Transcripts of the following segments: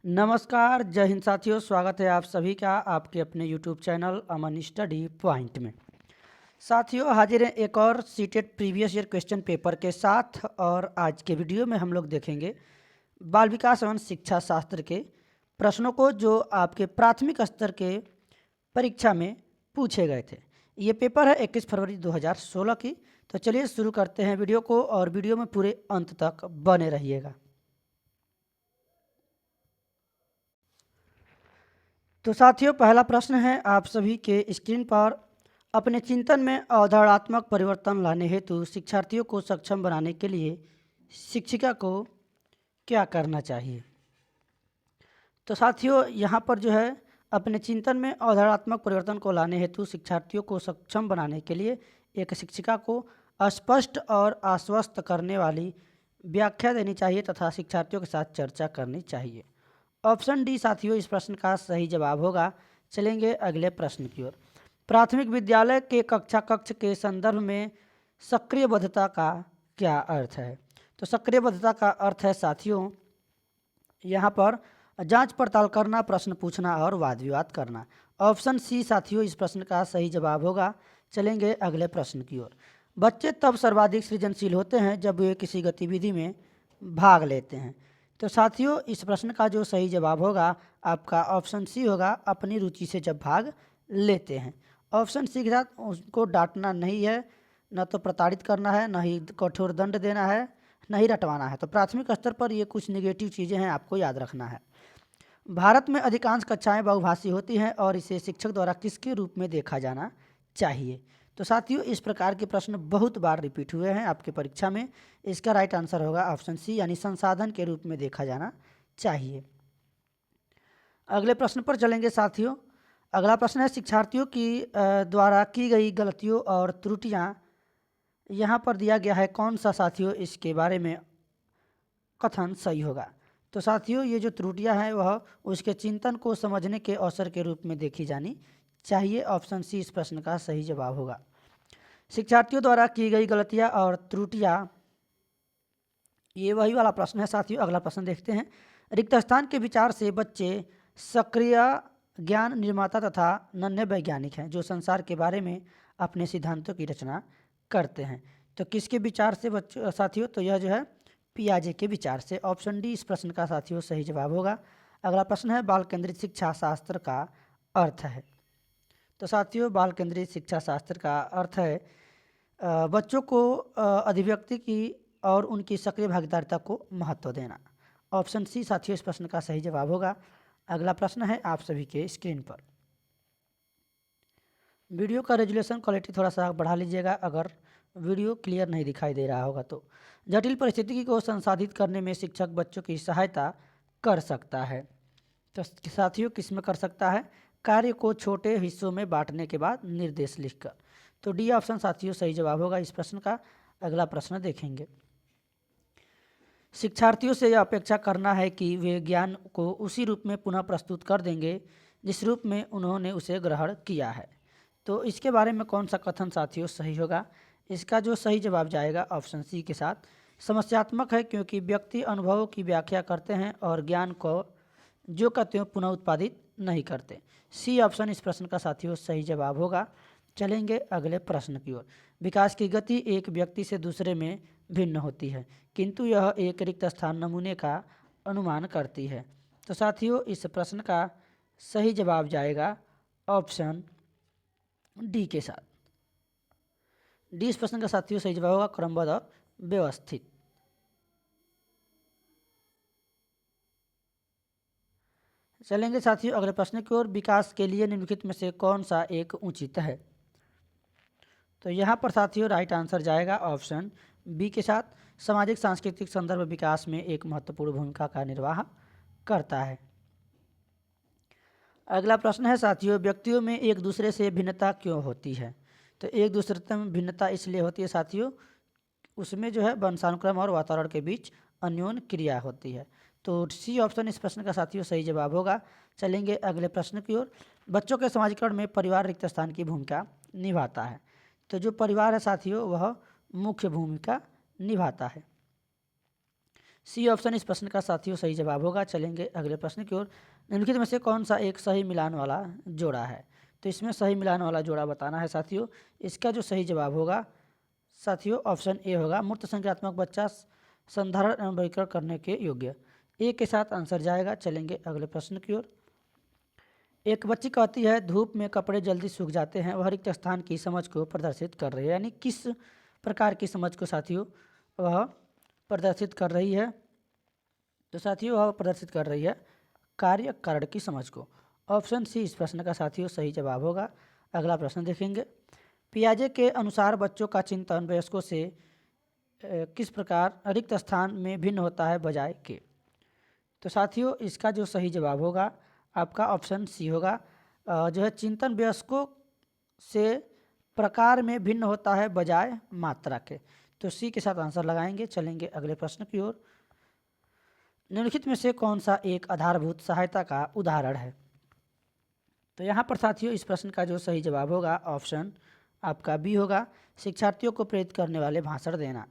नमस्कार, जय हिंद साथियों। स्वागत है आप सभी का आपके अपने यूट्यूब चैनल अमन स्टडी पॉइंट में। साथियों, हाजिर हैं एक और CTET previous year question paper के साथ। और आज के वीडियो में हम लोग देखेंगे बाल विकास एवं शिक्षा शास्त्र के प्रश्नों को जो आपके प्राथमिक स्तर के परीक्षा में पूछे गए थे। ये पेपर है 21 फरवरी 2016 की। तो चलिए शुरू करते हैं वीडियो को, और वीडियो में पूरे अंत तक बने रहिएगा। तो साथियों, पहला प्रश्न है आप सभी के स्क्रीन पर। अपने चिंतन में अवधारणात्मक परिवर्तन लाने हेतु शिक्षार्थियों को सक्षम बनाने के लिए शिक्षिका को क्या करना चाहिए? तो साथियों, यहाँ पर जो है अपने चिंतन में अवधारणात्मक परिवर्तन को लाने हेतु शिक्षार्थियों को सक्षम बनाने के लिए एक शिक्षिका को स्पष्ट और आश्वस्त करने वाली व्याख्या देनी चाहिए तथा शिक्षार्थियों के साथ चर्चा करनी चाहिए। ऑप्शन डी साथियों इस प्रश्न का सही जवाब होगा। चलेंगे अगले प्रश्न की ओर। प्राथमिक विद्यालय के कक्षा कक्ष के संदर्भ में सक्रियबद्धता का क्या अर्थ है? तो सक्रियबद्धता का अर्थ है साथियों यहाँ पर जांच पड़ताल करना, प्रश्न पूछना और वाद विवाद करना। ऑप्शन सी साथियों इस प्रश्न का सही जवाब होगा। चलेंगे अगले प्रश्न की ओर। बच्चे तब सर्वाधिक सृजनशील होते हैं जब वे किसी गतिविधि में भाग लेते हैं। तो साथियों इस प्रश्न का जो सही जवाब होगा आपका ऑप्शन सी होगा, अपनी रुचि से जब भाग लेते हैं। ऑप्शन सी के साथ उसको डांटना नहीं है, न तो प्रताड़ित करना है, न ही कठोर दंड देना है, न ही रटवाना है। तो प्राथमिक स्तर पर ये कुछ निगेटिव चीज़ें हैं, आपको याद रखना है। भारत में अधिकांश कक्षाएं बहुभाषी होती हैं और इसे शिक्षक द्वारा किसके रूप में देखा जाना चाहिए? तो साथियों इस प्रकार के प्रश्न बहुत बार रिपीट हुए हैं आपके परीक्षा में। इसका राइट आंसर होगा ऑप्शन सी, यानी संसाधन के रूप में देखा जाना चाहिए। अगले प्रश्न पर चलेंगे साथियों। अगला प्रश्न है शिक्षार्थियों की द्वारा की गई गलतियों और त्रुटियां यहाँ पर दिया गया है, कौन सा साथियों इसके बारे में कथन सही होगा? तो साथियों ये जो त्रुटियां हैं वह उसके चिंतन को समझने के अवसर के रूप में देखी जानी चाहिए। ऑप्शन सी इस प्रश्न का सही जवाब होगा। शिक्षार्थियों द्वारा की गई गलतियां और त्रुटियां, ये वही वाला प्रश्न है साथियों। अगला प्रश्न देखते हैं। रिक्त स्थान के विचार से बच्चे सक्रिय ज्ञान निर्माता तथा नन्हे वैज्ञानिक हैं जो संसार के बारे में अपने सिद्धांतों की रचना करते हैं। तो किसके विचार से बच्चों साथियों? तो यह जो है पियाजे के विचार से। ऑप्शन डी इस प्रश्न का साथियों सही जवाब होगा। अगला प्रश्न है बाल केंद्रित शिक्षा शास्त्र का अर्थ है। तो साथियों बाल केंद्रित शिक्षा शास्त्र का अर्थ है बच्चों को अभिव्यक्ति की और उनकी सक्रिय भागीदारिता को महत्व देना। ऑप्शन सी साथियों इस प्रश्न का सही जवाब होगा। अगला प्रश्न है आप सभी के स्क्रीन पर। वीडियो का रेजुलेशन क्वालिटी थोड़ा सा बढ़ा लीजिएगा अगर वीडियो क्लियर नहीं दिखाई दे रहा होगा तो। जटिल परिस्थिति को संसाधित करने में शिक्षक बच्चों की सहायता कर सकता है। तो साथियों किस में कर सकता है? कार्य को छोटे हिस्सों में बांटने के बाद निर्देश लिखकर। तो डी ऑप्शन साथियों सही जवाब होगा इस प्रश्न का। अगला प्रश्न देखेंगे। शिक्षार्थियों से यह अपेक्षा करना है कि वे ज्ञान को उसी रूप में पुनः प्रस्तुत कर देंगे जिस रूप में उन्होंने उसे ग्रहण किया है। तो इसके बारे में कौन सा कथन साथियों सही होगा? इसका जो सही जवाब जाएगा ऑप्शन सी के साथ। समस्यात्मक है क्योंकि व्यक्ति अनुभवों की व्याख्या करते हैं और ज्ञान को जो कहते हो पुनः उत्पादित नहीं करते। सी ऑप्शन इस प्रश्न का साथियों सही जवाब होगा। चलेंगे अगले प्रश्न की ओर। विकास की गति एक व्यक्ति से दूसरे में भिन्न होती है किंतु यह एक रिक्त स्थान नमूने का अनुमान करती है। तो साथियों इस प्रश्न का सही जवाब जाएगा ऑप्शन डी के साथ। डी इस प्रश्न का साथियों सही जवाब होगा, क्रमबद्ध और व्यवस्थित। चलेंगे साथियों अगले प्रश्न की ओर। विकास के लिए निम्नलिखित में से कौन सा एक उचित है? तो यहाँ पर साथियों राइट आंसर जाएगा ऑप्शन बी के साथ। सामाजिक सांस्कृतिक संदर्भ विकास में एक महत्वपूर्ण भूमिका का निर्वाह करता है। अगला प्रश्न है साथियों व्यक्तियों में एक दूसरे से भिन्नता क्यों होती है? तो एक दूसरे में भिन्नता इसलिए होती है साथियों, उसमें जो है वंशानुक्रम और वातावरण के बीच अन्योन्य क्रिया होती है। तो सी ऑप्शन इस प्रश्न का साथियों सही जवाब होगा। चलेंगे अगले प्रश्न की ओर। बच्चों के समाजीकरण में परिवार रिक्त स्थान की भूमिका निभाता है। तो जो परिवार है साथियों वह मुख्य भूमिका निभाता है। सी ऑप्शन इस प्रश्न का साथियों सही जवाब होगा। चलेंगे अगले प्रश्न की ओर। निम्नलिखित में से कौन सा एक सही मिलान वाला जोड़ा है? तो इसमें सही मिलान वाला जोड़ा बताना है साथियों। इसका जो सही जवाब होगा साथियों ऑप्शन ए होगा। मूर्त संख्यात्मक बच्चा संधारण एवं वर्गीकरण करने के योग्य। ए के साथ आंसर जाएगा। चलेंगे अगले प्रश्न की ओर। एक बच्ची कहती है धूप में कपड़े जल्दी सूख जाते हैं। वह रिक्त स्थान की समझ को प्रदर्शित कर रही है, यानी किस प्रकार की समझ को साथियों वह प्रदर्शित कर रही है? तो साथियों वह प्रदर्शित कर रही है कार्य कारण की समझ को। ऑप्शन सी इस प्रश्न का साथियों सही जवाब होगा। अगला प्रश्न देखेंगे। पियाजे के अनुसार बच्चों का चिंतन वयस्कों से किस प्रकार रिक्त स्थान में भिन्न होता है बजाय के? तो साथियों इसका जो सही जवाब होगा आपका ऑप्शन सी होगा। जो है चिंतन वयस्कों से प्रकार में भिन्न होता है बजाय मात्रा के। तो सी के साथ आंसर लगाएंगे। चलेंगे अगले प्रश्न की ओर। निम्नलिखित में से कौन सा एक आधारभूत सहायता का उदाहरण है? तो यहाँ पर साथियों इस प्रश्न का जो सही जवाब होगा ऑप्शन आपका बी होगा, शिक्षार्थियों को प्रेरित करने वाले भाषण देना।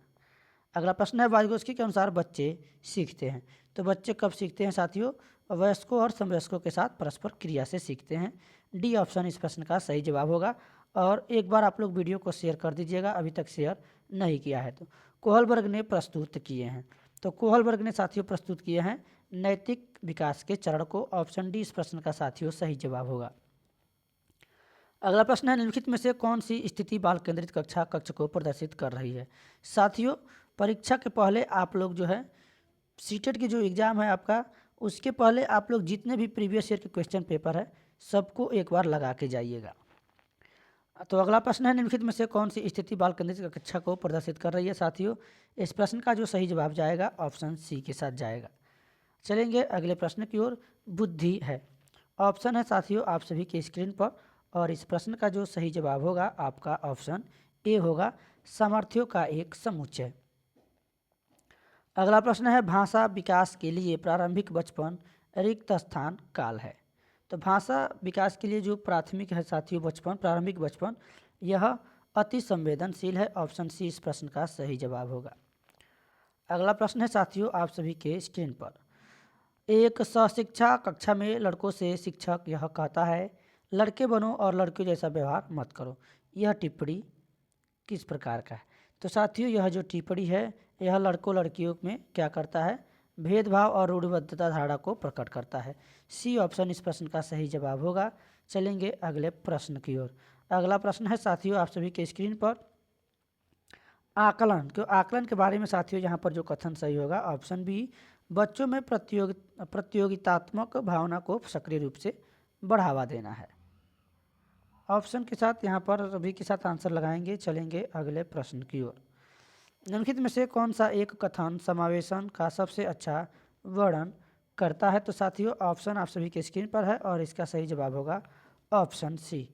अगला प्रश्न है वाइगोस्की के अनुसार बच्चे सीखते हैं। तो बच्चे कब सीखते हैं साथियों? वयस्कों और समवयस्कों के साथ परस्पर क्रिया से सीखते हैं। डी ऑप्शन इस प्रश्न का सही जवाब होगा। और एक बार आप लोग वीडियो को शेयर कर दीजिएगा अभी तक शेयर नहीं किया है तो। कोहलबर्ग ने प्रस्तुत किए हैं। तो कोहलबर्ग ने साथियों प्रस्तुत किए हैं नैतिक विकास के चरण को। ऑप्शन डी इस प्रश्न का साथियों सही जवाब होगा। अगला प्रश्न है निम्नलिखित में से कौन सी स्थिति बाल केंद्रित कक्षा कक्ष को प्रदर्शित कर रही है? साथियों परीक्षा के पहले आप लोग जो है सीटेट की जो एग्ज़ाम है आपका, उसके पहले आप लोग जितने भी प्रीवियस ईयर के क्वेश्चन पेपर है सबको एक बार लगा के जाइएगा। तो अगला प्रश्न है निम्नलिखित में से कौन सी स्थिति बाल केंद्रित कक्षा को प्रदर्शित कर रही है? साथियों इस प्रश्न का जो सही जवाब जाएगा ऑप्शन सी के साथ जाएगा। चलेंगे अगले प्रश्न की ओर। बुद्धि है ऑप्शन है साथियों आप सभी के स्क्रीन पर, और इस प्रश्न का जो सही जवाब होगा आपका ऑप्शन ए होगा, सामर्थ्यों का एक समुच्चय। अगला प्रश्न है भाषा विकास के लिए प्रारंभिक बचपन रिक्त स्थान काल है। तो भाषा विकास के लिए जो प्राथमिक है साथियों बचपन, प्रारंभिक बचपन, यह अति संवेदनशील है। ऑप्शन सी इस प्रश्न का सही जवाब होगा। अगला प्रश्न है साथियों आप सभी के स्क्रीन पर। एक सहशिक्षा कक्षा में लड़कों से शिक्षक यह कहता है लड़के बनो और लड़कियों जैसा व्यवहार मत करो। यह टिप्पणी किस प्रकार का है? तो साथियों यह जो टिप्पणी है यह लड़कों लड़कियों में क्या करता है? भेदभाव और रूढ़िबद्धता धारणा को प्रकट करता है। सी ऑप्शन इस प्रश्न का सही जवाब होगा। चलेंगे अगले प्रश्न की ओर। अगला प्रश्न है साथियों आप सभी के स्क्रीन पर। आकलन के बारे में साथियों यहाँ पर जो कथन सही होगा ऑप्शन बी, बच्चों में प्रतियोगितात्मक भावना को सक्रिय रूप से बढ़ावा देना है। ऑप्शन के साथ यहाँ पर सभी के साथ आंसर लगाएंगे। चलेंगे अगले प्रश्न की ओर। निम्नलिखित में से कौन सा एक कथन समावेशन का सबसे अच्छा वर्णन करता है? तो साथियों ऑप्शन आप सभी के स्क्रीन पर है और इसका सही जवाब होगा ऑप्शन सी।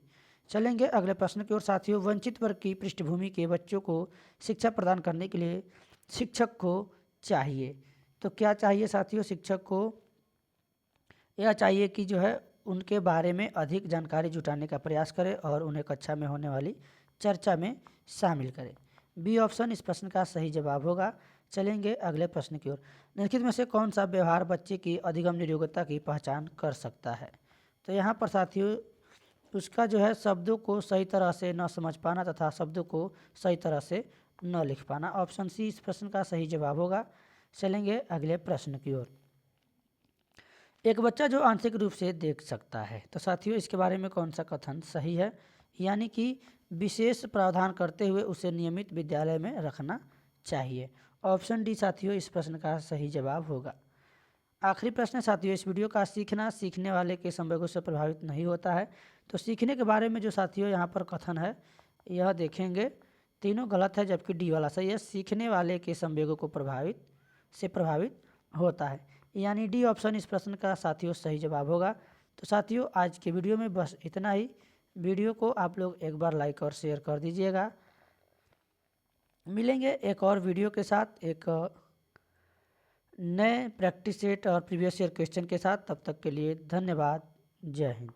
चलेंगे अगले प्रश्न की ओर। साथियों वंचित वर्ग की पृष्ठभूमि के बच्चों को शिक्षा प्रदान करने के लिए शिक्षक को चाहिए। तो क्या चाहिए साथियों? शिक्षक को यह चाहिए कि जो है उनके बारे में अधिक जानकारी जुटाने का प्रयास करें और उन्हें कक्षा में होने वाली चर्चा में शामिल करें। बी ऑप्शन इस प्रश्न का सही जवाब होगा। चलेंगे अगले प्रश्न की ओर। निम्नलिखित में से कौन सा व्यवहार बच्चे की अधिगम नियोग्यता की पहचान कर सकता है? तो यहाँ पर साथियों उसका जो है शब्दों को सही तरह से न समझ पाना तथा शब्दों को सही तरह से न लिख पाना। ऑप्शन सी इस प्रश्न का सही जवाब होगा। चलेंगे अगले प्रश्न की ओर। एक बच्चा जो आंशिक रूप से देख सकता है। तो साथियों इसके बारे में कौन सा कथन सही है? यानी कि विशेष प्रावधान करते हुए उसे नियमित विद्यालय में रखना चाहिए। ऑप्शन डी साथियों इस प्रश्न का सही जवाब होगा। आखिरी प्रश्न साथियों इस वीडियो का सीखना सीखने वाले के संवेगों से प्रभावित नहीं होता है। तो सीखने के बारे में जो साथियों यहाँ पर कथन है यह देखेंगे तीनों गलत है जबकि डी वाला सही है। सीखने वाले के संवेगों को प्रभावित होता है, यानी डी ऑप्शन इस प्रश्न का साथियों सही जवाब होगा। तो साथियों आज के वीडियो में बस इतना ही। वीडियो को आप लोग एक बार लाइक और शेयर कर दीजिएगा। मिलेंगे एक और वीडियो के साथ एक नए प्रैक्टिस सेट और प्रीवियस ईयर क्वेश्चन के साथ। तब तक के लिए धन्यवाद। जय हिंद।